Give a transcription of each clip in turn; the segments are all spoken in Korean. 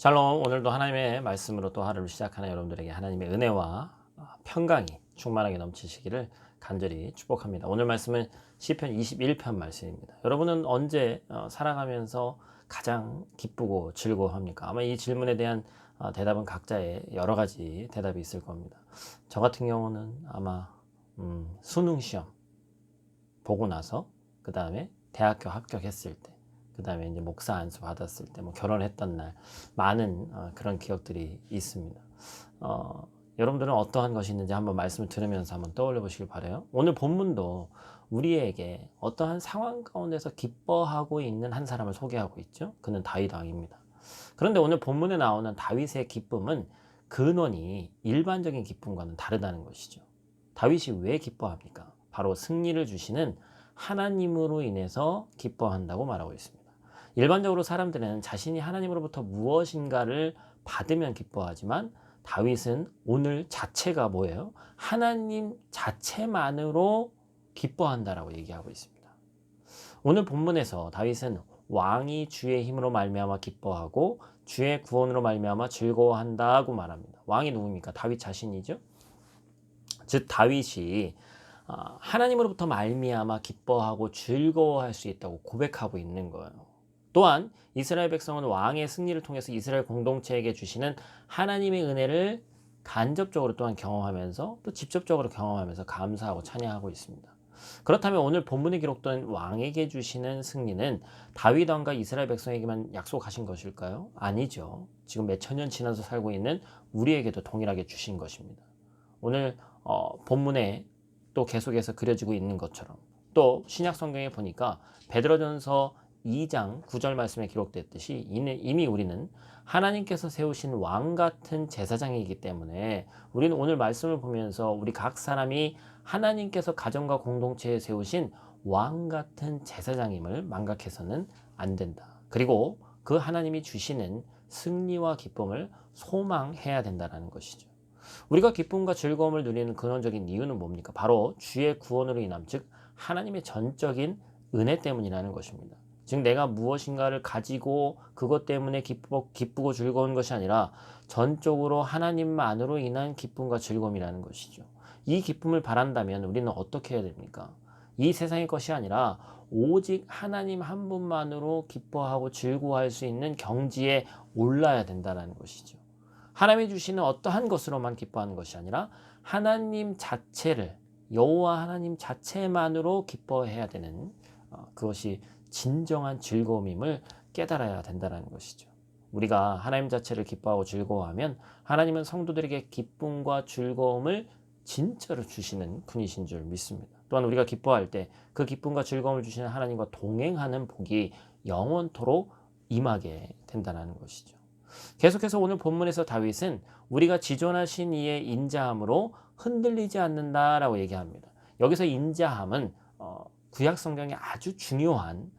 샬롬. 오늘도 하나님의 말씀으로 또 하루를 시작하는 여러분들에게 하나님의 은혜와 평강이 충만하게 넘치시기를 간절히 축복합니다. 오늘 말씀은 시편 21편 말씀입니다. 여러분은 언제 살아가면서 가장 기쁘고 즐거워합니까? 아마 이 질문에 대한 대답은 각자의 여러 가지 대답이 있을 겁니다. 저 같은 경우는 아마 수능 시험 보고 나서, 그 다음에 대학교 합격했을 때, 그 다음에 이제 목사 안수 받았을 때, 뭐 결혼했던 날, 많은 그런 기억들이 있습니다. 여러분들은 어떠한 것이 있는지 한번 말씀을 들으면서 한번 떠올려 보시길 바라요. 오늘 본문도 우리에게 어떠한 상황 가운데서 기뻐하고 있는 한 사람을 소개하고 있죠. 그는 다윗 왕입니다. 그런데 오늘 본문에 나오는 다윗의 기쁨은 근원이 일반적인 기쁨과는 다르다는 것이죠. 다윗이 왜 기뻐합니까? 바로 승리를 주시는 하나님으로 인해서 기뻐한다고 말하고 있습니다. 일반적으로 사람들은 자신이 하나님으로부터 무엇인가를 받으면 기뻐하지만 다윗은 오늘 자체가 뭐예요? 하나님 자체만으로 기뻐한다라고 얘기하고 있습니다. 오늘 본문에서 다윗은 왕이 주의 힘으로 말미암아 기뻐하고 주의 구원으로 말미암아 즐거워한다고 말합니다. 왕이 누굽니까? 다윗 자신이죠. 즉 다윗이 하나님으로부터 말미암아 기뻐하고 즐거워할 수 있다고 고백하고 있는 거예요. 또한 이스라엘 백성은 왕의 승리를 통해서 이스라엘 공동체에게 주시는 하나님의 은혜를 간접적으로 또한 경험하면서 또 직접적으로 경험하면서 감사하고 찬양하고 있습니다. 그렇다면 오늘 본문에 기록된 왕에게 주시는 승리는 다윗 왕과 이스라엘 백성에게만 약속하신 것일까요? 아니죠. 지금 몇 천 년 지나서 살고 있는 우리에게도 동일하게 주신 것입니다. 오늘 본문에 또 계속해서 그려지고 있는 것처럼, 또 신약 성경에 보니까 베드로전서 2장 9절 말씀에 기록됐듯이 이미 우리는 하나님께서 세우신 왕 같은 제사장이기 때문에 우리는 오늘 말씀을 보면서 우리 각 사람이 하나님께서 가정과 공동체에 세우신 왕 같은 제사장임을 망각해서는 안 된다. 그리고 그 하나님이 주시는 승리와 기쁨을 소망해야 된다는 것이죠. 우리가 기쁨과 즐거움을 누리는 근원적인 이유는 뭡니까? 바로 주의 구원으로 인함, 즉 하나님의 전적인 은혜 때문이라는 것입니다. 즉 내가 무엇인가를 가지고 그것 때문에 기쁘고 즐거운 것이 아니라 전적으로 하나님만으로 인한 기쁨과 즐거움이라는 것이죠. 이 기쁨을 바란다면 우리는 어떻게 해야 됩니까? 이 세상의 것이 아니라 오직 하나님 한 분만으로 기뻐하고 즐거워할 수 있는 경지에 올라야 된다는 것이죠. 하나님이 주시는 어떠한 것으로만 기뻐하는 것이 아니라 하나님 자체를, 여호와 하나님 자체만으로 기뻐해야 되는 그것이 진정한 즐거움임을 깨달아야 된다는 것이죠. 우리가 하나님 자체를 기뻐하고 즐거워하면 하나님은 성도들에게 기쁨과 즐거움을 진짜로 주시는 분이신 줄 믿습니다. 또한 우리가 기뻐할 때 그 기쁨과 즐거움을 주시는 하나님과 동행하는 복이 영원토록 임하게 된다는 것이죠. 계속해서 오늘 본문에서 다윗은 우리가 지존하신 이의 인자함으로 흔들리지 않는다라고 얘기합니다. 여기서 인자함은 구약 성경에 아주 중요한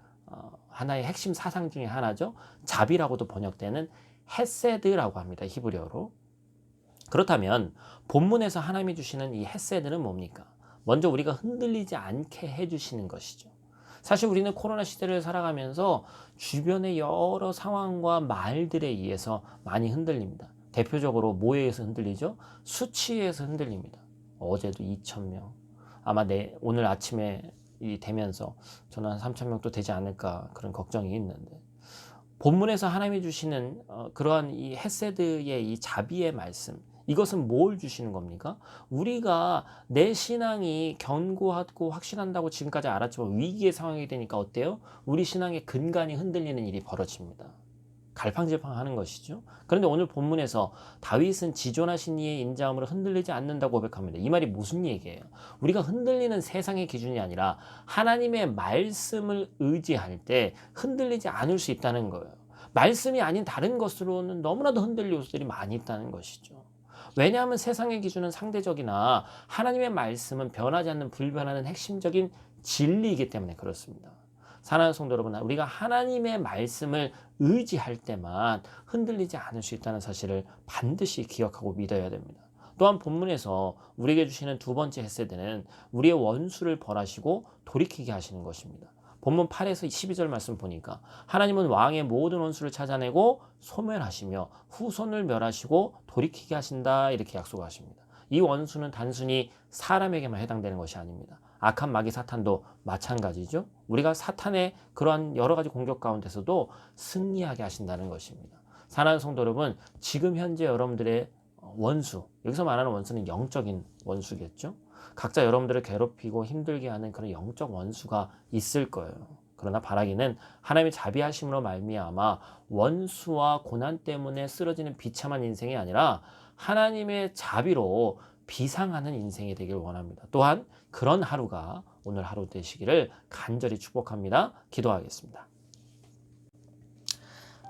하나의 핵심 사상 중에 하나죠. 자비라고도 번역되는 헤세드라고 합니다. 히브리어로. 그렇다면 본문에서 하나님이 주시는 이 헤세드는 뭡니까? 먼저 우리가 흔들리지 않게 해주시는 것이죠. 사실 우리는 코로나 시대를 살아가면서 주변의 여러 상황과 말들에 의해서 많이 흔들립니다. 대표적으로 뭐에 의해서 흔들리죠? 수치에 의해서 흔들립니다. 어제도 2,000명. 아마 오늘 아침에 되면서 저는 한 3,000명도 되지 않을까 그런 걱정이 있는데, 본문에서 하나님이 주시는 그러한 이 헤세드의 이 자비의 말씀, 이것은 뭘 주시는 겁니까? 우리가 내 신앙이 견고하고 확실한다고 지금까지 알았지만 위기의 상황이 되니까 어때요? 우리 신앙의 근간이 흔들리는 일이 벌어집니다. 갈팡질팡하는 것이죠. 그런데 오늘 본문에서 다윗은 지존하신 이의 인자함으로 흔들리지 않는다고 고백합니다. 이 말이 무슨 얘기예요? 우리가 흔들리는 세상의 기준이 아니라 하나님의 말씀을 의지할 때 흔들리지 않을 수 있다는 거예요. 말씀이 아닌 다른 것으로는 너무나도 흔들릴 요소들이 많이 있다는 것이죠. 왜냐하면 세상의 기준은 상대적이나 하나님의 말씀은 변하지 않는 불변하는 핵심적인 진리이기 때문에 그렇습니다. 사랑하는 성도 여러분, 우리가 하나님의 말씀을 의지할 때만 흔들리지 않을 수 있다는 사실을 반드시 기억하고 믿어야 됩니다. 또한 본문에서 우리에게 주시는 두 번째 헤세드는 우리의 원수를 벌하시고 돌이키게 하시는 것입니다. 본문 8에서 12절 말씀 보니까 하나님은 왕의 모든 원수를 찾아내고 소멸하시며 후손을 멸하시고 돌이키게 하신다 이렇게 약속하십니다. 이 원수는 단순히 사람에게만 해당되는 것이 아닙니다. 악한 마귀 사탄도 마찬가지죠. 우리가 사탄의 그러한 여러 가지 공격 가운데서도 승리하게 하신다는 것입니다. 사랑하는 성도 여러분, 지금 현재 여러분들의 원수, 여기서 말하는 원수는 영적인 원수겠죠. 각자 여러분들을 괴롭히고 힘들게 하는 그런 영적 원수가 있을 거예요. 그러나 바라기는 하나님의 자비하심으로 말미암아 원수와 고난 때문에 쓰러지는 비참한 인생이 아니라 하나님의 자비로 비상하는 인생이 되길 원합니다. 또한 그런 하루가 오늘 하루 되시기를 간절히 축복합니다. 기도하겠습니다.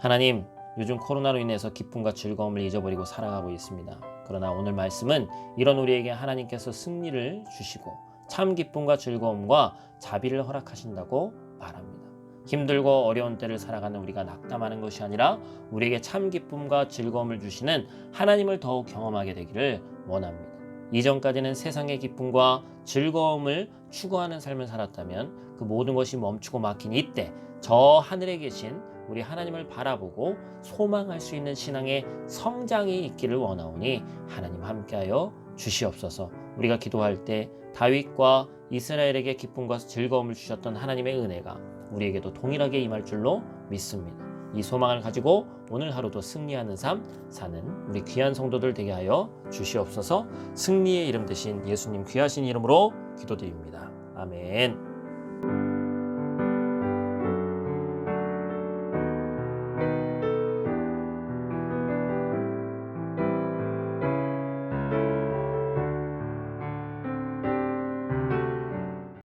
하나님, 요즘 코로나로 인해서 기쁨과 즐거움을 잊어버리고 살아가고 있습니다. 그러나 오늘 말씀은 이런 우리에게 하나님께서 승리를 주시고 참 기쁨과 즐거움과 자비를 허락하신다고 말합니다. 힘들고 어려운 때를 살아가는 우리가 낙담하는 것이 아니라 우리에게 참 기쁨과 즐거움을 주시는 하나님을 더욱 경험하게 되기를 원합니다. 이전까지는 세상의 기쁨과 즐거움을 추구하는 삶을 살았다면 그 모든 것이 멈추고 막힌 이때 저 하늘에 계신 우리 하나님을 바라보고 소망할 수 있는 신앙의 성장이 있기를 원하오니 하나님 함께하여 주시옵소서. 우리가 기도할 때 다윗과 이스라엘에게 기쁨과 즐거움을 주셨던 하나님의 은혜가 우리에게도 동일하게 임할 줄로 믿습니다. 이 소망을 가지고 오늘 하루도 승리하는 삶 사는 우리 귀한 성도들 되게 하여 주시옵소서. 승리의 이름 대신 예수님 귀하신 이름으로 기도드립니다. 아멘.